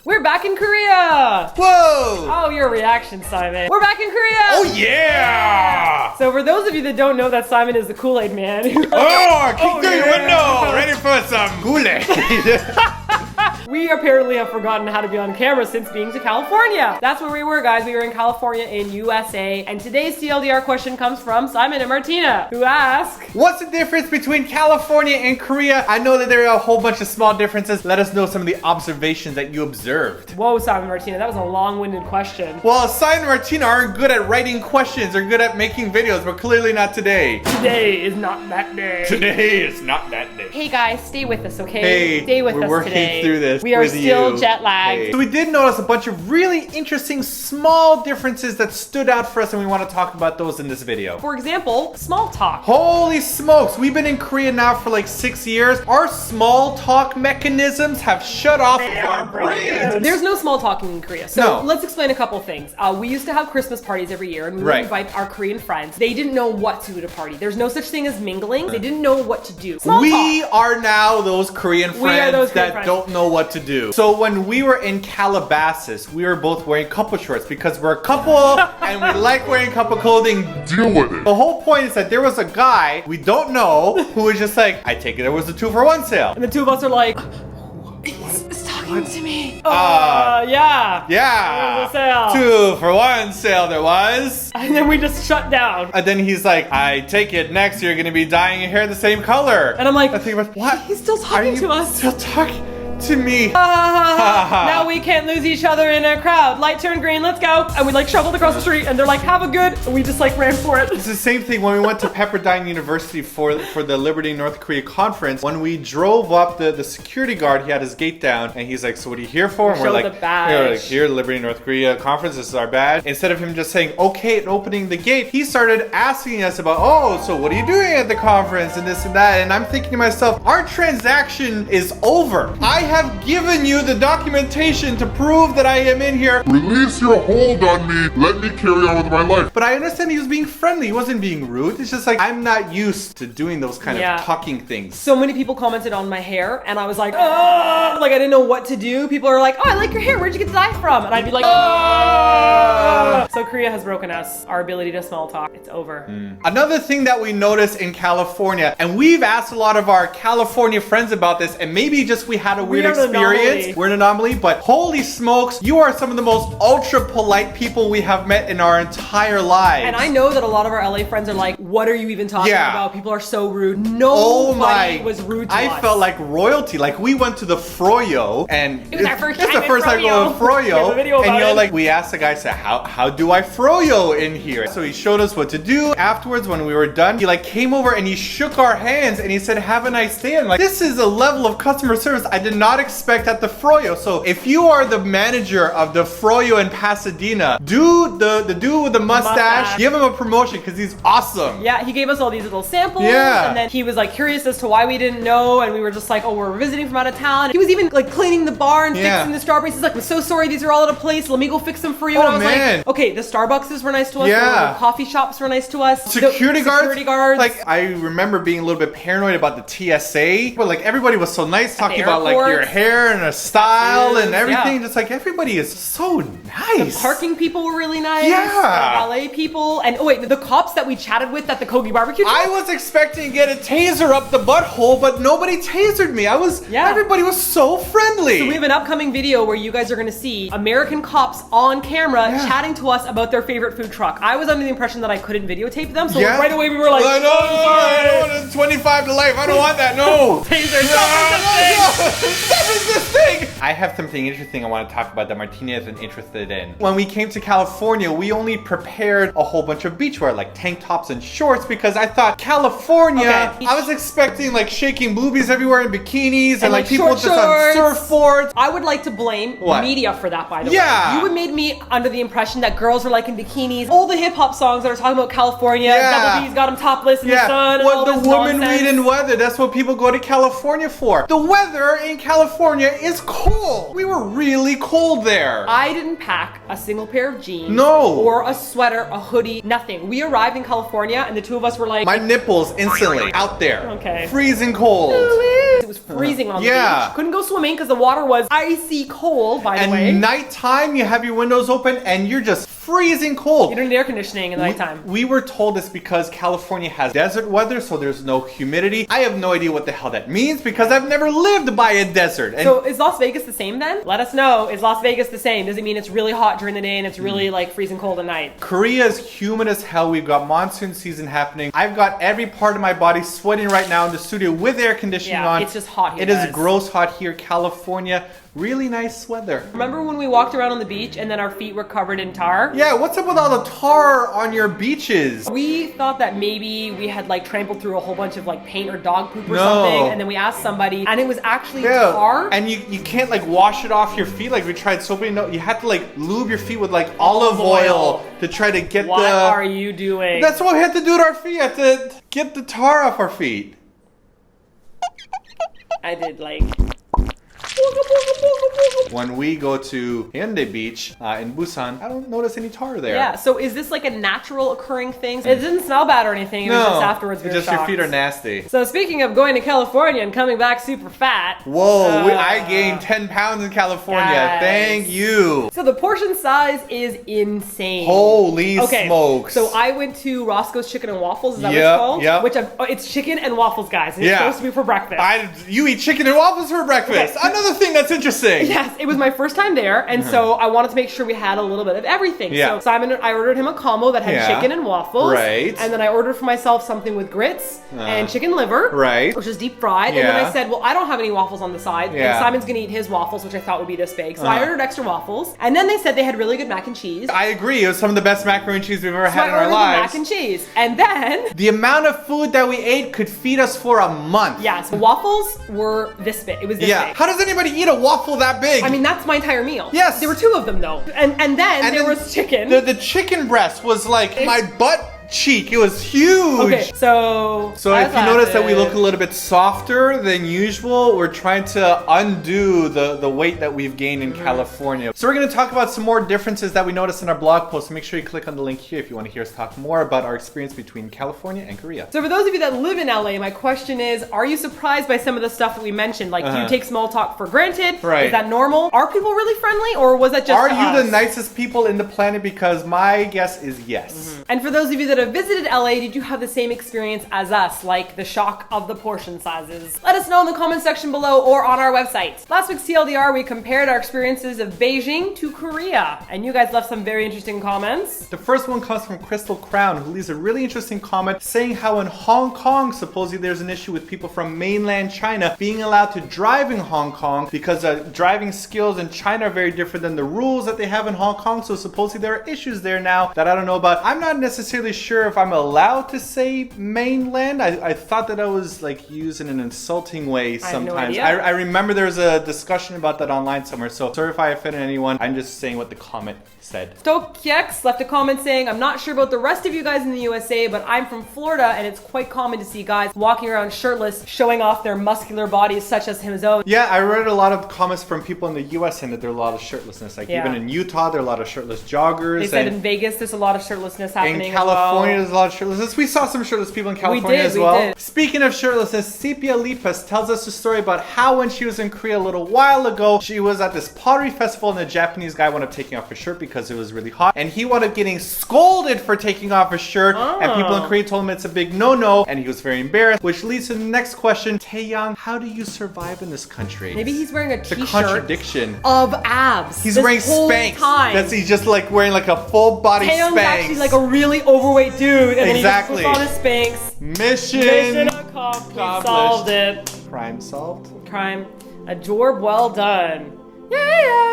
We're back in Korea! Whoa! Oh, your reaction, Simon. We're back in Korea! Oh, yeah! So for those of you that don't know that Simon is the Kool-Aid man. Oh, kick through your window! Ready for some Kool-Aid! We apparently have forgotten how to be on camera since being to California. That's where we were, guys. We were in California in USA. And today's TLDR question comes from Simon and Martina, who ask, what's the difference between California and Korea? I know that there are a whole bunch of small differences. Let us know some of the observations that you observed. Whoa, Simon and Martina, that was a long-winded question. Well, Simon and Martina aren't good at writing questions. They're good at making videos, but clearly not today. Today is not that day. Today is not that day. Hey guys, stay with us, okay? Hey, stay with we're us working today. through this. We are with still you. jet lagged. Hey. So we did notice a bunch of really interesting small differences that stood out for us, and we want to talk about those in this video. For example, small talk. Holy smokes, we've been in Korea now for like 6 years. Our small talk mechanisms have shut off our brains. There's no small talking in Korea. So No. let's explain a couple things. We used to have Christmas parties every year, and we would Right. invite our Korean friends. They didn't know what to do at a party. There's no such thing as mingling. They didn't know what to do. Small We talk. are now those Korean We are friends those Korean that friends. don't know what to do. So when we were in Calabasas, we were both wearing couple shorts because we're a couple and we like wearing couple clothing. Deal with it. The whole point is that there was a guy we don't know who was just like, I take it there was a 2-for-1 sale. And the two of us are like, he's talking to me. Yeah. Yeah. There was a sale. 2-for-1 sale there was. And then we just shut down. And then he's like, I take it next you're gonna be dyeing your hair the same color. And I'm like, I think about what? he's still talking to us. Still talking to me. Now we can't lose each other in a crowd. Light turned green, let's go. And we like shoveled across the street and they're like, have a good. And we just like ran for it. It's the same thing when we went to Pepperdine University for the Liberty North Korea conference. When we drove up, the security guard, he had his gate down and he's like, so what are you here for? And we're Show like, the badge. "Yeah, we're like, here, Liberty North Korea conference, this is our badge. Instead of him just saying, okay, and opening the gate, he started asking us about, oh, so what are you doing at the conference and this and that? And I'm thinking to myself, our transaction is over. I have given you the documentation to prove that I am in here. Release your hold on me. Let me carry on with my life. But I understand he was being friendly. He wasn't being rude. It's just like, I'm not used to doing those kind Yeah. of talking things. So many people commented on my hair and I was like, oh, like I didn't know what to do. People are like, oh, I like your hair. Where'd you get the dye from? And I'd be like, oh. So Korea has broken us. Our ability to small talk. It's over. Another thing that we noticed in California, and we've asked a lot of our California friends about this, and maybe just we had a weird We're an experience. anomaly. We're an anomaly, but holy smokes, you are some of the most ultra polite people we have met in our entire lives. And I know that a lot of our LA friends are like, what are you even talking Yeah. about? People are so rude. Oh Nobody my! was rude to I us. felt like royalty. Like we went to the Froyo, and It was our first it's time the in first time going to Froyo. We have a Froyo. video And about you know, it. like we asked the guy, said, how do I Froyo in here? So he showed us what to do. Afterwards, when we were done, he like came over and he shook our hands and he said, "Have a nice day." And like, this is a level of customer service I did not expect at the Froyo. So if you are the manager of the Froyo in Pasadena, dude, the dude with the mustache, give him a promotion because he's awesome. Yeah, he gave us all these little samples. Yeah. And then he was like curious as to why we didn't know. And we were just like, oh, we're visiting from out of town. He was even like cleaning the bar and Yeah. fixing the strawberries. He's like, we're so sorry, these are all out of place. Let me go fix them for you. Oh, and I was man. like, okay, the Starbucks were nice to us. Yeah. The coffee shops were nice to us. Security guards. Security guards. Like I remember being a little bit paranoid about the TSA, but like everybody was so nice talking about like your airports. hair and a style and Tattoos, everything. yeah. Just like everybody is so nice. Parking people were really nice. Yeah. LA people. And oh wait, the cops that we chatted with at the Kogi barbecue. I was expecting to get a taser up the butthole, but nobody tasered me. Yeah. Everybody was so friendly. So we have an upcoming video where you guys are gonna see American cops on camera Yeah. chatting to us about their favorite food truck. I was under the impression that I couldn't videotape them, so Yeah. right away we were like, no, I don't want it. 25 to life. I don't want that. No. Taser, Stop this thing. I have something interesting I want to talk about that Martina isn't interested in. When we came to California, we only prepared a whole bunch of beachwear, like tank tops and shorts, because I thought California, Okay. I was expecting like shaking boobies everywhere in bikinis and like people short just on shorts. surfboards. I would like to blame What? media for that, by the Yeah. way. You would made me under the impression that girls were like in bikinis. All the hip hop songs that are talking about California, Yeah. Double B's got them topless in the sun. And all what the this woman nonsense. read in weather, that's what people go to California for. The weather in California is cold. No! We were really cold there. I didn't pack a single pair of jeans. No. Or a sweater, a hoodie, nothing. We arrived in California and the two of us were like... My nipples instantly out there. Okay. Freezing cold. It was freezing on the Yeah. beach. Couldn't go swimming because the water was icy cold, by the way. And nighttime, you have your windows open and you're just freezing cold. You don't need air conditioning in the nighttime. We were told this because California has desert weather, so there's no humidity. I have no idea what the hell that means because I've never lived by a desert. And So is Las Vegas the same then? Let us know. Is Las Vegas the same? Does it mean it's really hot during the day and it's really like freezing cold at night? Korea is humid as hell. We've got monsoon season happening. I've got every part of my body sweating right now in the studio with air conditioning Yeah, on. it's just hot here, It is guys. gross hot here. California, really nice weather. Remember when we walked around on the beach and then our feet were covered in tar? Yeah, what's up with all the tar on your beaches? We thought that maybe we had like trampled through a whole bunch of like paint or dog poop or No. something, and then we asked somebody and it was actually tar. And you can't like wash it off your feet like we tried soaping. No, you have to like lube your feet with like olive oil to try to get What are you doing? That's what we had to do to our feet. We had to get the tar off our feet. I did like... When we go to Hyundai Beach in Busan, I don't notice any tar there. Yeah, so is this like a natural occurring thing? It didn't smell bad or anything, it was just afterwards we were just your shocked. feet are nasty. So speaking of going to California and coming back super fat. Whoa, I gained 10 pounds in California. Guys. Thank you. So the portion size is insane. Holy Okay, smokes. so I went to Roscoe's Chicken and Waffles, is that Yep, what it's called? yep. Which it's chicken and waffles, guys. And Yeah. It's supposed to be for breakfast. You eat chicken and waffles for breakfast. Okay. Another thing that's interesting. Yes, it was my first time there, and so I wanted to make sure we had a little bit of everything. Yeah. So I ordered him a combo that had Yeah. chicken and waffles. Right. And then I ordered for myself something with grits and chicken liver. Right. Which is deep fried. And then Yeah. I said, well, I don't have any waffles on the side. Yeah. And Simon's gonna eat his waffles, which I thought would be this big. So I ordered extra waffles. And then they said they had really good mac and cheese. I agree. It was some of the best macaroni and cheese we've ever So had I in our ordered the lives. mac and cheese. And then, The amount of food that we ate could feed us for a month. yes, the waffles were this big. It was this Yeah. big. How does anybody eat a waffle that big? I mean, that's my entire meal. Yes. There were two of them though. And then there then was chicken. The chicken breast was like my butt cheek. It was huge. Okay, so if you notice that we look a little bit softer than usual, we're trying to undo the weight that we've gained in California. So we're going to talk about some more differences that we noticed in our blog post. Make sure you click on the link here if you want to hear us talk more about our experience between California and Korea. So for those of you that live in LA, my question is, are you surprised by some of the stuff that we mentioned? Like, do you take small talk for granted? Right. Is that normal? Are people really friendly, or was that just Are to you us? the nicest people in the planet? Because my guess is yes. And for those of you that have visited LA, did you have the same experience as us, like the shock of the portion sizes? Let us know in the comment section below or on our website. Last week's TLDR, we compared our experiences of Beijing to Korea, and you guys left some very interesting comments. The first one comes from Crystal Crown, who leaves a really interesting comment saying how in Hong Kong, supposedly there's an issue with people from mainland China being allowed to drive in Hong Kong because driving skills in China are very different than the rules that they have in Hong Kong. So supposedly there are issues there now that I don't know about. I'm not necessarily sure if I'm allowed to say mainland. I thought that I was like used in an insulting way sometimes. I have no idea. I remember there was a discussion about that online somewhere. So sorry if I offended anyone. I'm just saying what the comment said. Stokyex left a comment saying, I'm not sure about the rest of you guys in the USA, but I'm from Florida and it's quite common to see guys walking around shirtless, showing off their muscular bodies such as his own. Yeah, I read a lot of comments from people in the US saying that there are a lot of shirtlessness. Like even in Utah, there are a lot of shirtless joggers. They said in Vegas, there's a lot of shirtlessness happening in California, as well. there's a lot of shirtlessness. We saw some shirtless people in California as well. We did. Speaking of shirtlessness, Sepia Lipas tells us a story about how when she was in Korea a little while ago, she was at this pottery festival and the Japanese guy wound up taking off his shirt because it was really hot. And he wound up getting scolded for taking off his shirt. And people in Korea told him it's a big no-no. And he was very embarrassed, which leads to the next question. Taeyang, how do you survive in this country? Maybe he's wearing a It's a t-shirt contradiction. of abs. He's this wearing whole Spanx. time. That's he's just like wearing like a full body Taeyong's Spanx. actually like a really overweight dude, and Exactly. then he just puts on his Spanx. Mission accomplished. Solved it. Crime solved. Crime. A job well done. Yeah.